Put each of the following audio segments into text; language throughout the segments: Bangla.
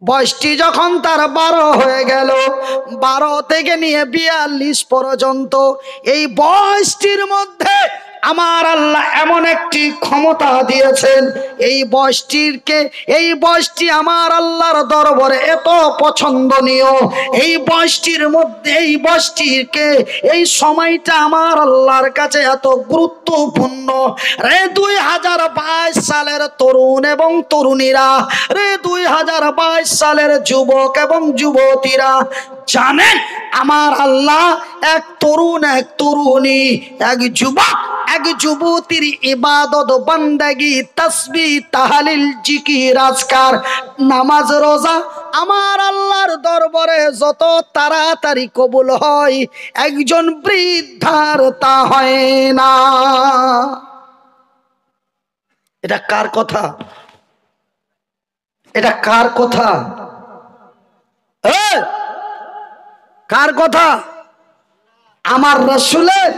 বয়সটি যখন তার 12 হয়ে গেল, 12 থেকে নিয়ে 42 পর্যন্ত এই বয়সটির মধ্যে আমার আল্লাহ এমন একটি ক্ষমতা দিয়েছেন, এই বয়সটি আমার আল্লাহর দরবারে এত পছন্দনীয়। এই বয়সটিকে এই সময়টা আমার আল্লাহর কাছে এত গুরুত্বপূর্ণ। রে 2022 সালের তরুণ এবং তরুণীরা, রে 2022 সালের যুবক এবং যুবতীরা, জানেন আমার আল্লাহ এক তরুণ, এক তরুণী, এক যুবক, এক যুবতীর ইবাদত বান্দাগি, তাসবিহ, তাহলিল, জিকির, আজকার, নামাজ, রোজা আমার আল্লাহর দরবারে যত তাড়াতাড়ি কবুল হয়, একজন বৃদ্ধার তা হয় না। এটা কার কথা? এটা কার কথা? কার কথা? আমার রাসূলের।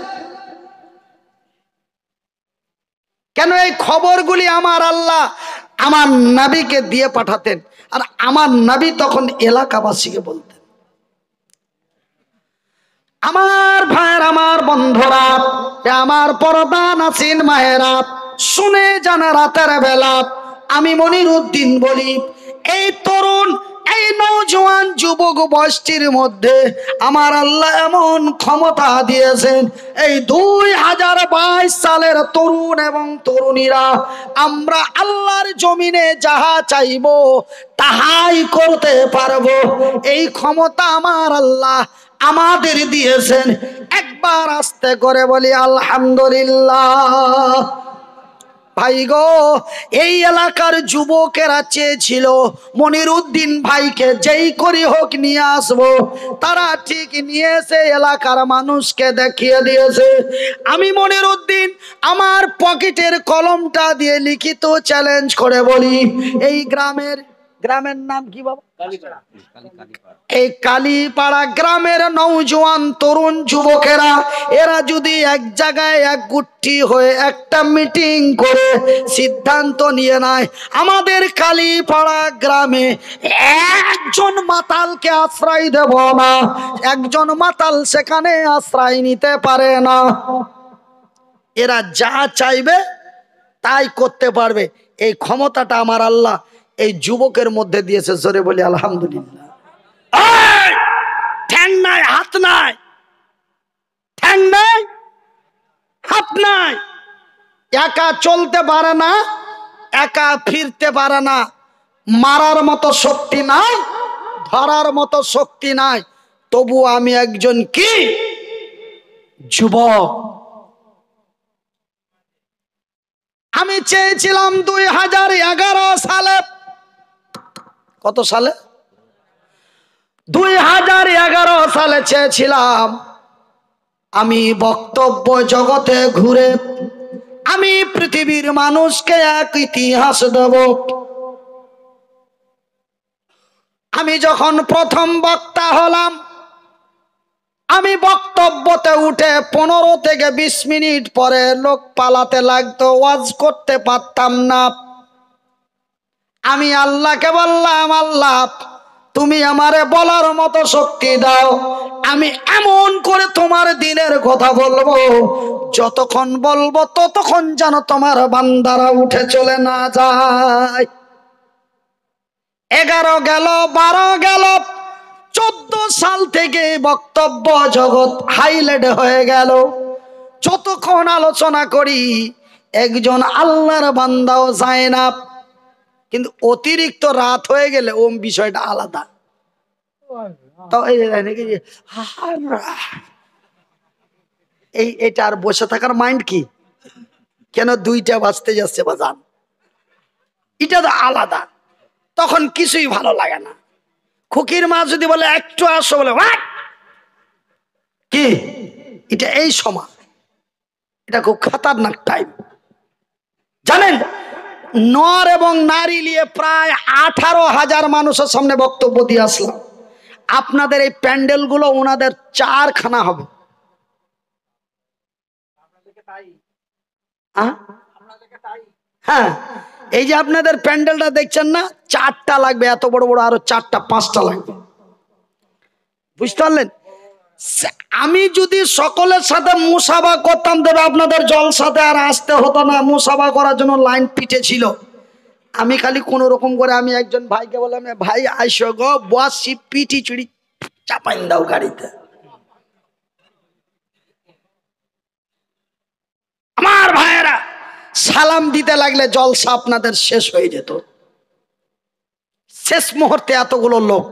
কেন এই খবরগুলি আমার আল্লাহ আমার নবীকে দিয়ে পাঠাতেন, আর আমার নবী তখন এলাকাবাসীকে বলতেন। আমার ভাইয়ের, আমার বন্ধুরা, আমার পর্দা নাসিন মায়েরা, শুনে জানা রাতের বেলা আমি মনিরউদ্দিন বলি, এই তরুণ, এই নওজোয়ান যুবক বয়সটির মধ্যে আমার আল্লাহ এমন ক্ষমতা দিয়েছেন, এই 2022 সালের তরুণ এবং তরুণীরা আমরা আল্লাহর জমিনে যাহা চাইব তাহাই করতে পারবো। এই ক্ষমতা আমার আল্লাহ আমাদের দিয়েছেন। একবার আস্তে করে বলি আলহামদুলিল্লাহ। ভাই গো, এই এলাকার যুবকেরা চেয়েছিল মনিরউদ্দিন ভাইকে যেই করে হোক নিয়ে আসবো, তারা ঠিক নিয়ে এসে এলাকার মানুষকে দেখিয়ে দিয়েছে। আমি মনিরউদ্দিন আমার পকেটের কলমটা দিয়ে লিখিত চ্যালেঞ্জ করে বলি, এই গ্রামের নাম কি বাবা? এই কালীপাড়া গ্রামের নওজোয়ান তরুণ যুবকেরা এরা যদি এক জায়গায় এক গুটি হয়ে একটা মিটিং করে সিদ্ধান্ত নিয়ে নেয়, আমাদের কালীপাড়া গ্রামে একজন মাতালকে আশ্রয় দেব না, একজন মাতাল সেখানে আশ্রয় নিতে পারে না। এরা যা চাইবে তাই করতে পারবে। এই ক্ষমতাটা আমার আল্লাহ এই যুবকের মধ্যে দিয়েছে। জোরে বলি আলহামদুলিল্লাহ। ঠ্যাং নাই, হাত নাই, ঠ্যাং নাই, হাত নাই, একা চলতে পারে না, একা ফিরতে পারে না, মারার মতো শক্তি নাই, ধরার মতো শক্তি নাই, তবু আমি একজন কি যুবক। আমি চেয়েছিলাম 2011 সালে, কত সালে? 2011 সালে চেয়েছিলাম আমি বক্তব্য জগতে ঘুরে আমি পৃথিবীর মানুষকে এক ইতিহাস দেব। আমি যখন প্রথম বক্তা হলাম, আমি বক্তব্যতে উঠে 15 থেকে 20 মিনিট পরে লোক পালাতে লাগতো, ওয়াজ করতে পারতাম না। আমি আল্লাহকে বললাম, আল্লাহ তুমি আমারে বলার মতো শক্তি দাও, আমি এমন করে তোমার দিনের কথা বলবো, যতক্ষণ বলবো ততক্ষণ যেন তোমার বান্দারা উঠে চলে না যায়। 11 গেল, 12 গেল, 14 সাল থেকে বক্তব্য জগৎ হাইলাইট হয়ে গেল। যতক্ষণ আলোচনা করি একজন আল্লাহর বান্দাও যায় না, কিন্তু অতিরিক্ত রাত হয়ে গেলে ওম বিষয়টা আলাদা। তো এটা আর বসে থাকার মাইন্ড কি, কেন 2টা বাজতে যাচ্ছে বাজান, এটা তো আলাদা। তখন কিছুই ভালো লাগে না। খুকির মা যদি বলে একটু আসো, বলে কি, এটা এই সময়, এটা খুব খতরনাক টাইম। জানেন, নর এবং নারী নিয়ে প্রায় 18,000 মানুষের সামনে বক্তব্য দিয়ে আসলাম। আপনাদের এই প্যান্ডেল গুলো ওনাদের 4 খানা হবে। হ্যাঁ, এই যে আপনাদের প্যান্ডেলটা দেখছেন না, 4টা লাগবে, এত বড় বড় আরো 4টা 5টা লাগবে, বুঝতে পারলেন? আমি যদি সকলের সাথে মুসাফা করতাম তবে আপনাদের জলসাতে আর আসতে হতো না, মুসাফা করার জন্য লাইন পিটে ছিল। আমি খালি কোন রকম করে আমি একজন ভাইকে বললাম, ভাই আইসো গো, বসি পিটি চুড়ি চাপাইন দাও গাড়িতে। আমার ভাইয়েরা সালাম দিতে লাগলে জলসা আপনাদের শেষ হয়ে যেত, শেষ মুহূর্তে এতগুলো লোক।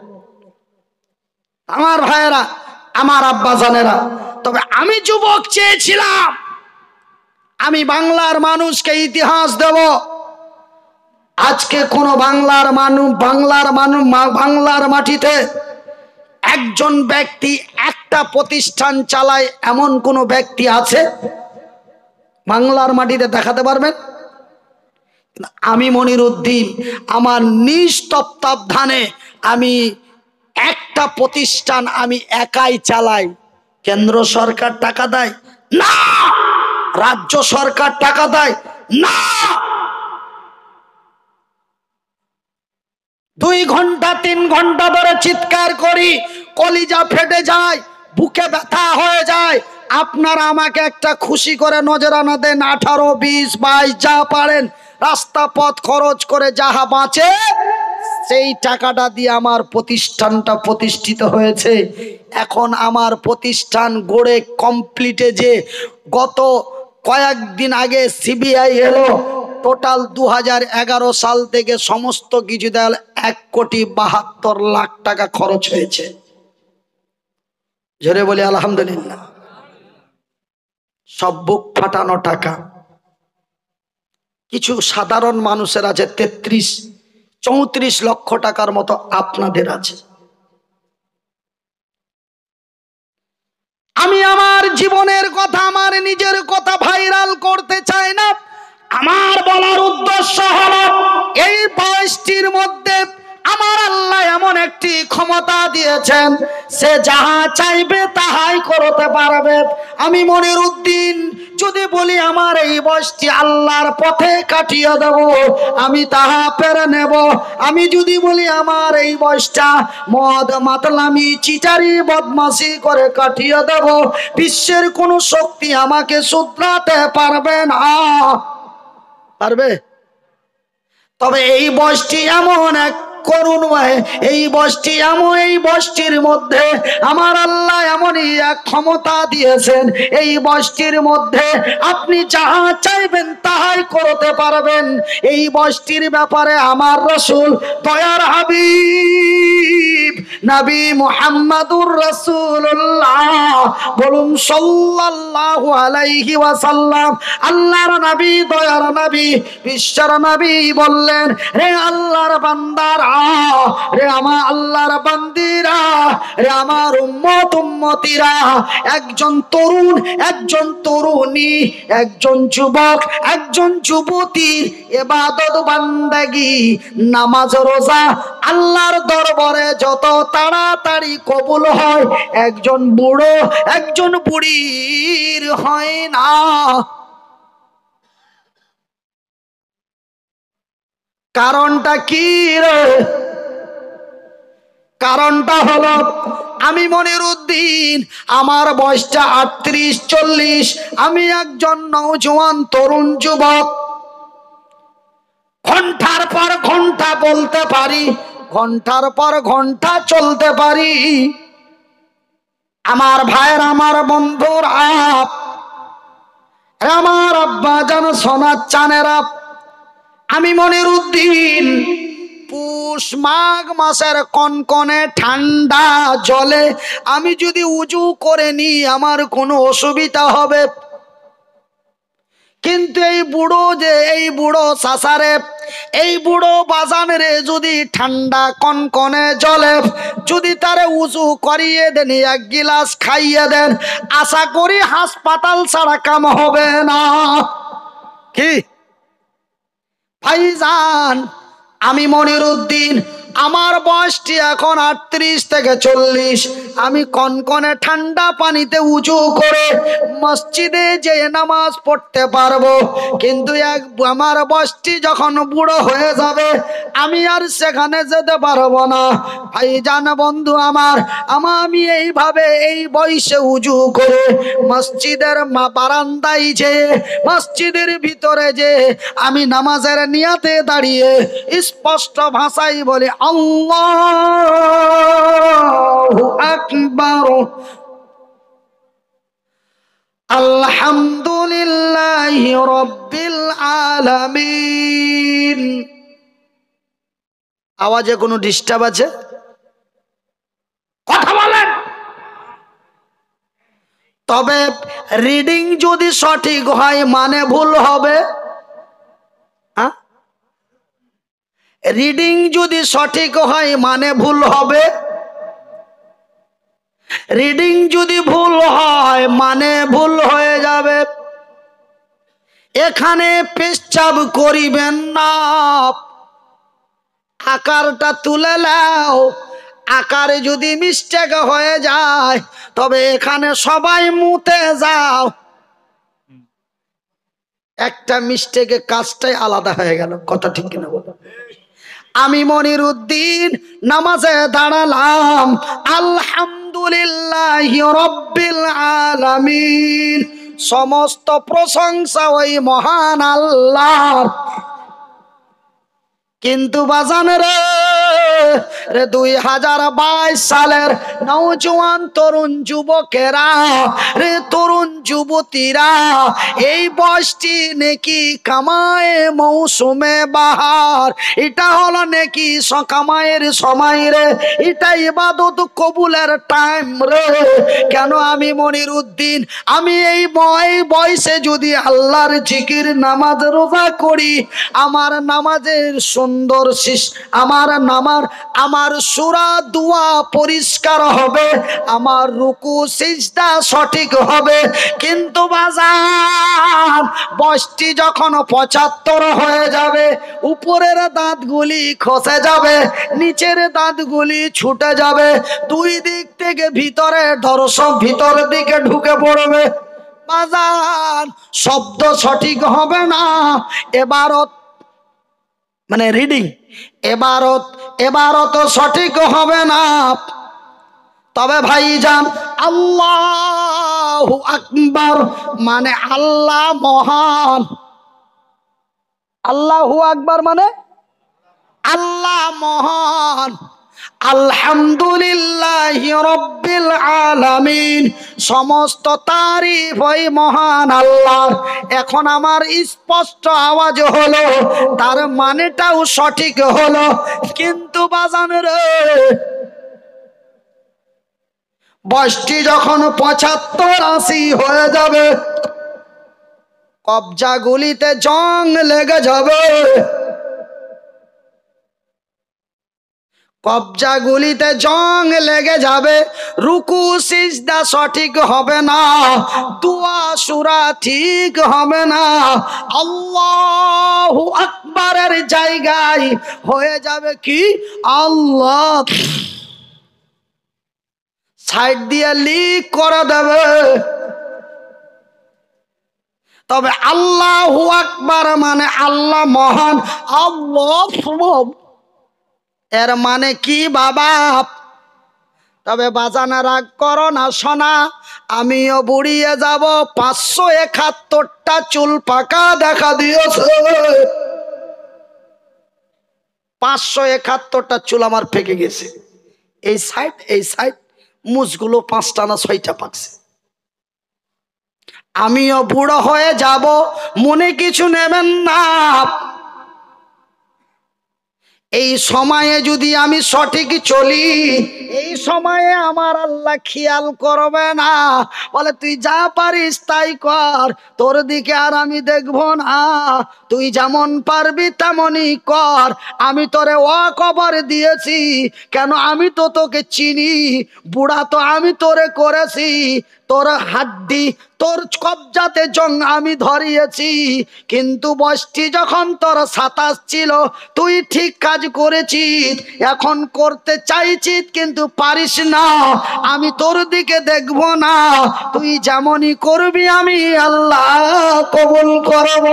আমার ভাইয়েরা, আমার আব্বা জানেরা, তবে আমি যুবক চেয়েছিলাম আমি বাংলার মানুষকে ইতিহাস দেব। আজকে কোন বাংলার মাটিতে একজন ব্যক্তি একটা প্রতিষ্ঠান চালায় এমন কোন ব্যক্তি আছে বাংলার মাটিতে দেখাতে পারবেন? আমি মনিরউদ্দিন আমার নিজ তত্ত্বাবধানে আমি একটা প্রতিষ্ঠান আমি একাই চালাই। কেন্দ্র সরকার টাকা দেয় না, রাজ্য সরকার টাকা দেয় না। 2 ঘন্টা 3 ঘন্টা ধরে চিৎকার করি, কলিজা ফেটে যায়, বুকে ব্যথা হয়ে যায়। আপনারা আমাকে একটা খুশি করে নজরানা দেন, 18, 20, 22 যা পারেন রাস্তা পথ খরচ করে যাহা বাঁচে সেই টাকাটা দিয়ে আমার প্রতিষ্ঠানটা প্রতিষ্ঠিত হয়েছে। এখন আমার প্রতিষ্ঠান গড়ে কমপ্লিটে যে গত কয়েকদিন আগে সিবিআই এলো, টোটাল 2011 সাল থেকে সমস্ত কিছু দেওয়াল 1,72,00,000 টাকা খরচ হয়েছে। জোরে বলি আলহামদুলিল্লাহ। সব বুক ফাটানো টাকা। কিছু সাধারণ মানুষের আছে 33-34 লক্ষ টাকার মতো আপনাদের আছে। আমি আমার জীবনের কথা, আমার নিজের কথা ভাইরাল করতে চাই না। আমার বলার উদ্দেশ্য হলো এই বয়সটির মধ্যে আমার আল্লাহ এমন একটি ক্ষমতা দিয়েছেন, সে যাহা চাইবে তাহাই করতে পারবে। আমি মনিরউদ্দিন যদি বলি আমার এই বয়সটি আল্লাহর পথে কাটিয়ে দেব, আমি তাহা পেরে নেব। আমি যদি বলি আমার এই বয়সটা মদ মাতলামি চিটারি বদমাশি করে কাটিয়ে দেব, বিশ্বের কোন শক্তি আমাকে শুধরাতে পারবে না। পারবে? তবে এই বয়সটি এমন এক করুন ভাই, এই বয়সটির মধ্যে আমার আল্লাহ এমনই এক ক্ষমতা দিয়েছেন, এই বয়সটির মধ্যে আপনি যাহা চাইবেন তাহাই করতে পারবেন। এই বয়সটির ব্যাপারে আমার রাসূল দয়ার হাবিব নবী মুহাম্মদুর রাসূলুল্লাহ বলুন সাল্লাল্লাহু আলাইহি ওয়াসাল্লাম, আল্লাহর নবী দয়ার নবী বিশ্বর নবী বললেন, রে আল্লাহর বান্দারা, রে আমার আল্লাহর বান্দিরা, রে আমার উম্মত উম্মতিরা, একজন তরুণ, একজন তরুণী, একজন যুবক, একজন যুবতীর ইবাদত বান্দাগি নামাজ রোজা আল্লাহর দরবারে যত তাড়াতাড়ি কবুল হয়, একজন বুড়ো একজন বুড়ির হয় না। কারণটা কি রে? কারণটা হলো আমি মনিরউদ্দিন, আমার বয়সটা 38-40, আমি একজন নওজোয়ান তরুণ যুবক। ঘন্টার পর ঘন্টা বলতে পারি, ঘন্টার পর ঘন্টা চলতে পারি। আমার ভাইয়ের, আমার বন্ধুর আমার আব্বা জান সোনার চানেরা, আমি মনিরউদ্দিন পুষ মাঘ মাসের কনকনে ঠান্ডা জলে আমি যদি উজু করে নি আমার কোনো অসুবিধা হবে? কিন্তু এই বুড়ো সাসারে, এই বুড়ো বাজানে যদি ঠান্ডা কনকনে জলে যদি তারে উজু করিয়ে দেন, 1 গিলাস খাইয়ে দেন, আশা করি হাসপাতাল ছাড়া কাম হবে না। কি ভাইজান, আমি মনিরউদ্দিন, আমার বয়সটি এখন 38 থেকে 40, আমি কনকনে ঠান্ডা পানিতে উজু করে মসজিদে যে নামাজ পড়তে পারবো, কিন্তু আমার বয়সটি যখন বুড়ো হয়ে যাবে আমি আর সেখানে যেতে পারবো না। ভাইজান বন্ধু আমার, আমি এইভাবে এই বয়সে উজু করে মসজিদের বারান্দায় যে মসজিদের ভিতরে যে আমি নামাজের নিয়াতে দাঁড়িয়ে স্পষ্ট ভাষায় বলি আল্লাহু আকবার, আলহামদুলিল্লাহি রাব্বিল আলামিন। আওয়াজে কোনো ডিস্টার্ব আছে? কথা বলেন। তবে রিডিং যদি সঠিক হয় মানে ভুল হবে। রিডিং যদি সঠিক হয় মানে ভুল হবে। রিডিং যদি ভুল হয় মানে ভুল হয়ে যাবে। এখানে পেশাব করিবেন না, আকারটা তুলে নাও। আকারে যদি মিস্টেক হয়ে যায় তবে এখানে সবাই মুতে যাও। একটা মিস্টেকে কাজটাই আলাদা হয়ে গেল। কথা ঠিক কিনা বলো? আমি মনিরউদ্দিন নামাজে দাঁড়ালাম, আলহামদুলিল্লাহি রাব্বিল আলামিন, সমস্ত প্রশংসা ওই মহান আল্লাহর। কিন্তু বাজান রে 2022 সালের নওজোয়ান তরুণ যুবকেরা রে, তরুণ যুবতীরা, এই বয়সটি নেকি কামায়ে মৌসুমে বাহার। এটা হলো নেকি কামায়ের সময় রে, এটা ইবাদত কবুলের টাইম রে। কেন আমি মনিরউদ্দিন আমি এই বয়সে যদি আল্লাহর জিকির নামাজ রোজা করি, আমার নামাজের সুন্দর আমার সূরা দোয়া পরিষ্কার হবে, আমার রুকু সিজদা সঠিক হবে। কিন্তু বাজার বয়সটি যখন 75 হয়ে যাবে, উপরের দাঁতগুলি খসে যাবে, নিচের দাঁতগুলি ছুটে যাবে, দুই দিক থেকে ভিতরে দর্শক ভিতর দিকে ঢুকে পড়বে। বাজার শব্দ সঠিক হবে না, এবারত মানে রিডিং এবারত সঠিক হবে না। তবে ভাইজান আল্লাহু আকবার মানে আল্লাহ মহান। আল্লাহু আকবার মানে আল্লাহ মহান। আলহামদুলিল্লাহি রাব্বিল আলামিন, সমস্ত তারিফ ওই মহান আল্লাহর। এখন আমার স্পষ্ট আওয়াজ হলো, তার মানেটাও সঠিক হলো। কিন্তু বাজান রে, বয়সটি যখন 75-80 হয়ে যাবে, কবজা গুলিতে জং লেগে যাবে, কবজাগুলিতে জং লেগে যাবে, রুকু সিজদা সঠিক হবে না, দোয়া সূরা ঠিক হবে না, আল্লাহু আকবারের জায়গায় হয়ে যাবে কি আল্লাহ, সাইড দিয়ে লিক করে দেবে। তবে আল্লাহু আকবার মানে আল্লাহ মহান, আল্লাহ এর মানে কি বাবা? তবে বাজানা রাগ করো না সোনা, আমিও বুড়িয়ে যাব। 571টা চুল পাকা দেখা দিয়েছে, 571টা চুল আমার পেকে গেছে। এই সাইড মুছগুলো 5টা না 6টা পাকছে। আমিও বুড়ো হয়ে যাব, মনে কিছু নেবেন না। এই সময়ে যদি আমি সঠিক চলি, এই সময়ে আমার আল্লাহ খেয়াল করবে না, বলে তুই যা পারিস তাই কর, তোর দিকে আর আমি দেখব না, তুই যেমন পারবি তেমনই কর, আমি তোরে ওয়াকবর দিয়েছি। কেন? আমি তো তোকে চিনি, বুড়া তো আমি তোরে করেছি, তোর হাড্ডি তোর কবজাতে জং আমি ধরিয়েছি, কিন্তু বয়সটি যখন তোর 27 ছিল তুই ঠিক কাজ করেছিস, এখন করতে চাইছিস কিন্তু পারিস না, আমি তোর দিকে দেখব না, তুই যেমনই করবি আমি আল্লাহ কবুল করব।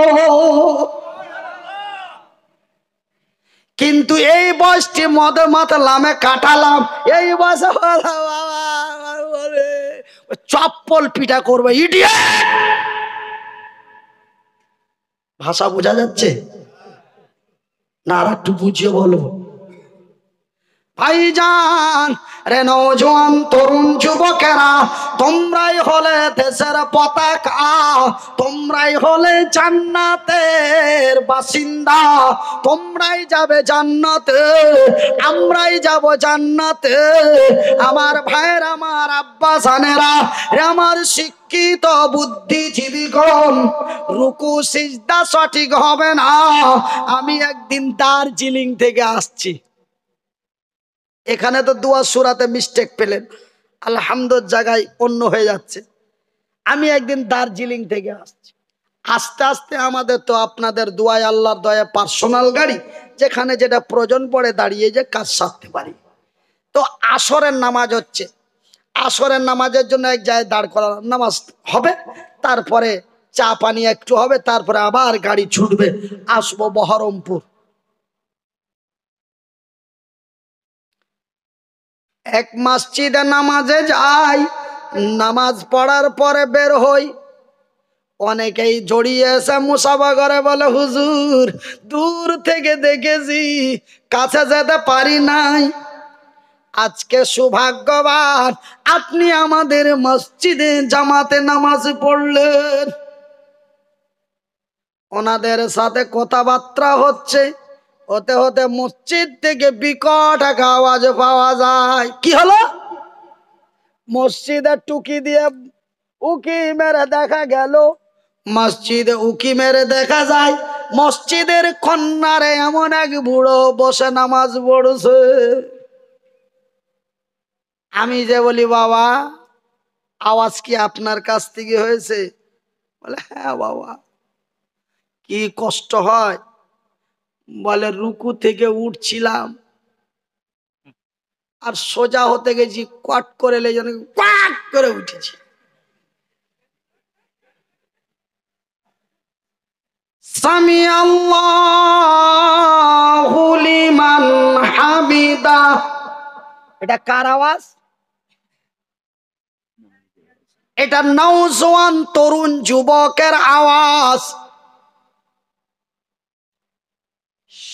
কিন্তু এই বয়সটি মদে মাতলামে কাটালাম, এই বয়সে চপ্পল পিটা করবে ইডিয়েট। ভাষা বোঝা যাচ্ছে না? আর একটু বুঝিয়ে বলো ভাইজান। রে নওজোয়ান তরুণ যুবকেরা, তোমরাই হলে দেশের পতাকা, তোমরাই হলে জান্নাতের বাসিন্দা, তোমরাই যাবে জান্নাতে, আমরাই যাব জান্নাতে। আমার ভাইয়ের, আমার আব্বা জানেরা, আমার শিক্ষিত বুদ্ধিজীবীগণ, রুকু সিজদা সঠিক হবে না। আমি একদিন দার্জিলিং থেকে আসছি, এখানে তো দুয়া সূরাতে মিস্টেক পেলেন, আলহামদুলিল্লাহ জায়গায় অন্য হয়ে যাচ্ছে। আমি একদিন দার্জিলিং থেকে আসছি, আস্তে আস্তে আমাদের তো আপনাদের দোয়ায় আল্লাহর দয়া পার্সোনাল গাড়ি, যেখানে যেটা প্রয়োজন পড়ে দাঁড়িয়ে যে কাজ সারতে পারি। তো আসরের নামাজ হচ্ছে, আসরের নামাজের জন্য এক জায়গায় দাঁড় করা, নামাজ হবে, তারপরে চা পানি একটু হবে, তারপরে আবার গাড়ি ছুটবে, আসবো বহরমপুর। এক মসজিদে নামাজে যাই, নামাজ পড়ার পরে বের হই, অনেকেই জড়িয়ে এসে মুসাফা করে, বলে হুজুর দূর থেকে দেখেছি, কাছে যেতে পারি নাই। আজকে সৌভাগ্যবান, আপনি আমাদের মসজিদে জামাতে নামাজ পড়লেন। ওনাদের সাথে কথাবার্তা হচ্ছে, হতে হতে মসজিদ থেকে বিকট এক আওয়াজ পাওয়া যায়। কি হলো? মসজিদে টুকি দিয়ে উকি মেরে দেখা গেল, মসজিদে উকি মেরে দেখা যায় মসজিদের কন্যারে এমন এক বুড়ো বসে নামাজ পড়ছে। আমি যে বলি, বাবা আওয়াজ কি আপনার কাছ থেকে হয়েছে? বলে হ্যাঁ বাবা। কি কষ্ট হয়? বলে রুকু থেকে উঠছিলাম আর সোজা হতে গেছি, কট করে লেজন কোয়াক করে উঠেছি। সামি আল্লাহু লিমান হামিদা, এটা কার আওয়াজ? এটা নওজোয়ান তরুণ যুবকের আওয়াজ।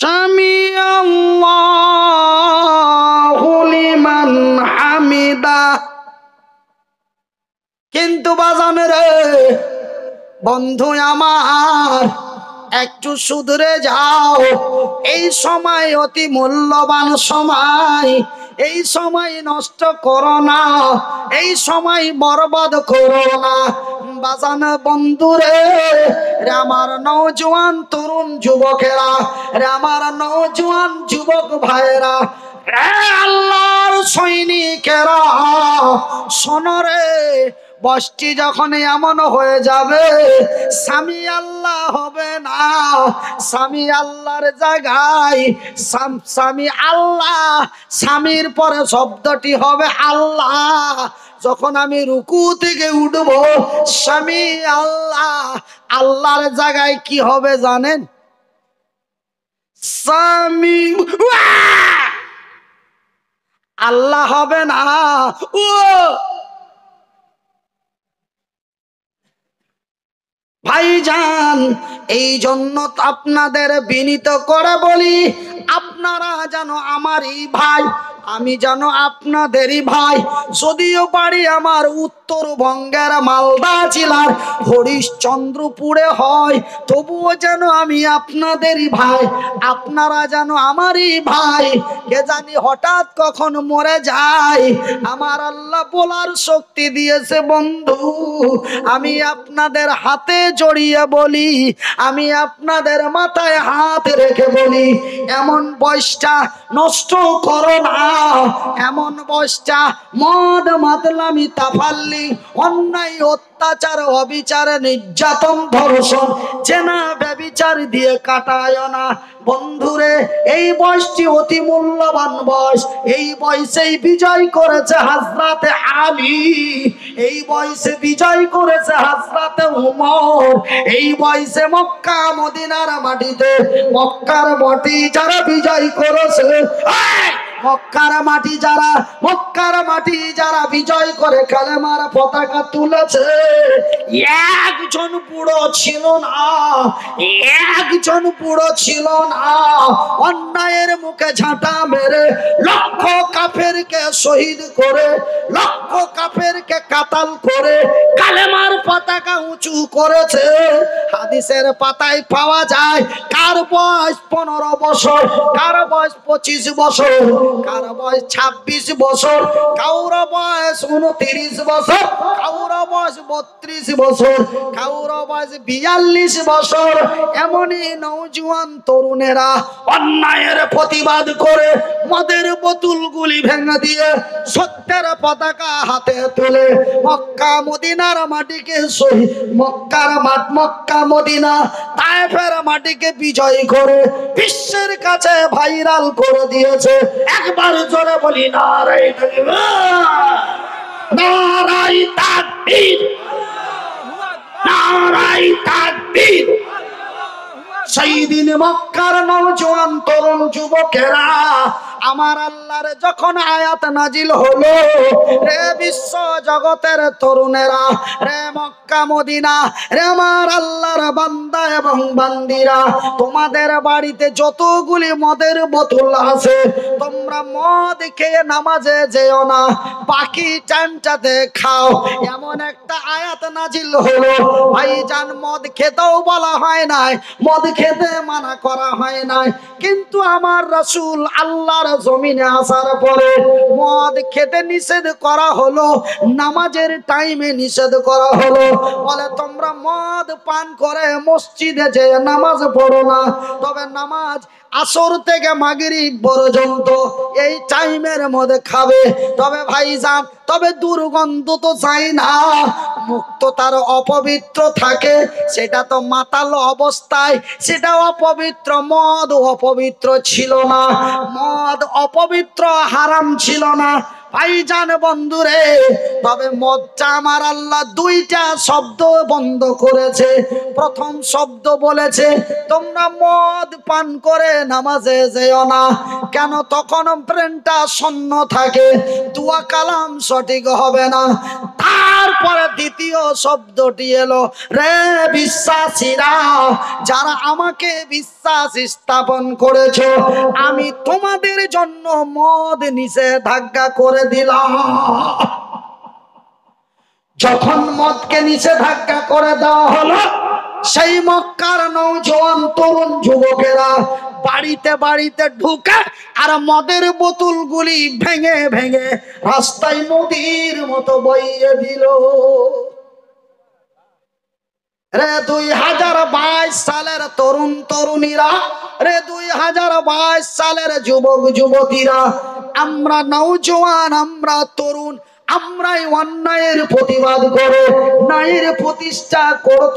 সামি আল্লাহু লিমান হামিদা। কিন্তু বাজান রে বন্ধু আমার, একটু শুধরে যাও, এই সময় অতি মূল্যবান সময়, এই সময় নষ্ট করো না, এই সময় বরবাদ করো না। বাজান বন্ধুরে, রে আমার নওজোয়ান তরুণ যুবকেরা, রে আমার নওজোয়ান যুবক ভাইরা, রে আল্লাহর সৈনিকেরা, শোনো রে, বষ্টি যখন এমন হয়ে যাবে, স্বামী আল্লাহ হবে না, স্বামী আল্লাহর জায়গায় স্বামী আল্লাহ, স্বামীর পরে শব্দটি হবে আল্লাহ। যখন আমি রুকু থেকে উঠব, স্বামী আল্লাহ, আল্লাহর জায়গায় কি হবে জানেন? স্বামী আল্লাহ হবে না। ও ভাইজান, এই জন্য আপনাদের বিনীত করে বলি, আপনারা যেন আমারই ভাই, আমি যেন আপনাদেরই ভাই। যদিও বাড়ি আমার উত্তরবঙ্গের মালদা জেলার হরিশ্চন্দ্রপুরে হয়, তবুও যেন আমি আপনাদেরই ভাই, আপনারা যেন আমারই ভাই। কে জানি হঠাৎ কখন মরে যায়, আমার আল্লাহ বলার শক্তি দিয়েছে বন্ধু। আমি আপনাদের হাতে জড়িয়ে বলি, আমি আপনাদের মাথায় হাত রেখে বলি, এমন বয়সটা নষ্ট করো না, এমন বয়সটা মদ মাতলামি তাফাল্লি অন্যায় অত্যাচার অবিচার নির্যাতন ধর্ষণ জেনা ব্যভিচার দিয়ে কাটায় না। বন্ধুরে এই বয়সটি অতি মূল্যবান বয়স। এই বয়সেই বিজয় করেছে হযরতে আলী, এই বয়সে বিজয় করেছে হযরতে উমর, এই বয়সে মক্কা মদিনার মাটিতে মক্কার মাটি যারা বিজয় করেছে, মক্কার মাটি যারা বিজয় করে কালেমার পতাকা তুলেছে, একজন বুড়ো ছিল না, একজন বুড়ো ছিল না। অন্যায়ের মুখে ঝাঁটা মেরে লক্ষ কাফেরকে শহীদ করে, লক্ষ কাফেরকে কাতাল করে কালেমার পতাকা উঁচু করেছে। হাদিসের পাতায় পাওয়া যায় কার বয়স 15 বছর, কার বয়স 25 বছর, কার বয়স 26 বছর, কাউর বয়স 29 বছর, কাউর বয়স 32 বছর, কাউর বয়স 42 বছর। এমনই নওজোয়ান তরুণেরা অন্যায়ের প্রতিবাদ করে মদের বোতলগুলি ভেঙে দিয়ে সত্যের পতাকা হাতে তুলে মক্কা মদিনার মাটিকে মক্কা মদিনা তায়েফের মাটিকে বিজয় করে বিশ্বের কাছে ভাইরাল করে দিয়েছে। একবার জোরে বলি নারায়ে তাকবীর, নারায়ে তাকবীর, নারায়ে তাকবীর। সেই দিন মক্কার নওজোয়ান তরুণ যুবকেরা আমার আল্লাহর যখন আয়াত নাজিল হলো, রে বিশ্ব জগতের তরুণেরা, রে মক্কা মদিনা, রে আমার আল্লাহর বান্দা এবং বান্দিরা, তোমাদের বাড়িতে যতগুলি মদের বোতল আছে তোমরা মদ খেয়ে নামাজে যেও না, বাকি টাইমটাতে খাও। এমন একটা আয়াত নাজিল হলো। ভাইজান, মদ খেতেও বলা হয় নাই, মদ খেতে মানা করা হয় নাই, কিন্তু আমার রাসূল আল্লাহর জমিনে আসার পরে মদ খেতে নিষেধ করা হলো, নামাজের টাইমে নিষেধ করা হলো। বলে তোমরা মদ পান করে মসজিদে যে নামাজ পড়ো না, তবে নামাজ আসর থেকে মাগরিব পর্যন্ত এই টাইমের মধ্যে খাবে। তবে ভাইজান, তবে দুর্গন্ধ তো চাই না, মুক্ত তার অপবিত্র থাকে, সেটা তো মাতাল অবস্থায়, সেটা অপবিত্র। মদ অপবিত্র ছিল না, মদ অপবিত্র হারাম ছিল না। ভাইজান বন্ধুরে, তবে মদটা আমার আল্লাহ দুইটা শব্দ বন্ধ করেছে। প্রথম শব্দ বলেছে তোমরা মদ পান করে নামাজে যেও না। কেন? তখন ব্রেনটা শূন্য থাকে, দোয়া কালাম সঠিক হবে না। তারপরে দ্বিতীয় শব্দটি এলো, রে বিশ্বাসীরা, যারা আমাকে বিশ্বাস স্থাপন করেছো, আমি তোমাদের জন্য মদ নিষেধাজ্ঞা করে দিলাম। যখন মদকে নিষেধাজ্ঞা করে দেওয়া হলো, সেই মক্কার নওজোয়ান তরুণ যুবকেরা বাড়িতে বাড়িতে ঢুকে আর মদের বোতলগুলি ভেঙে ভেঙে রাস্তায় নদীর মতো বইয়ে দিল। রে 2022 সালের তরুণ তরুণীরা, রে 2022 সালের যুবক যুবতীরা, আমরা নওজোয়ান, আমরা তরুণ, আমরাই অন্যায়ের প্রতিবাদ করে ন্যায়ের প্রতিষ্ঠা করতে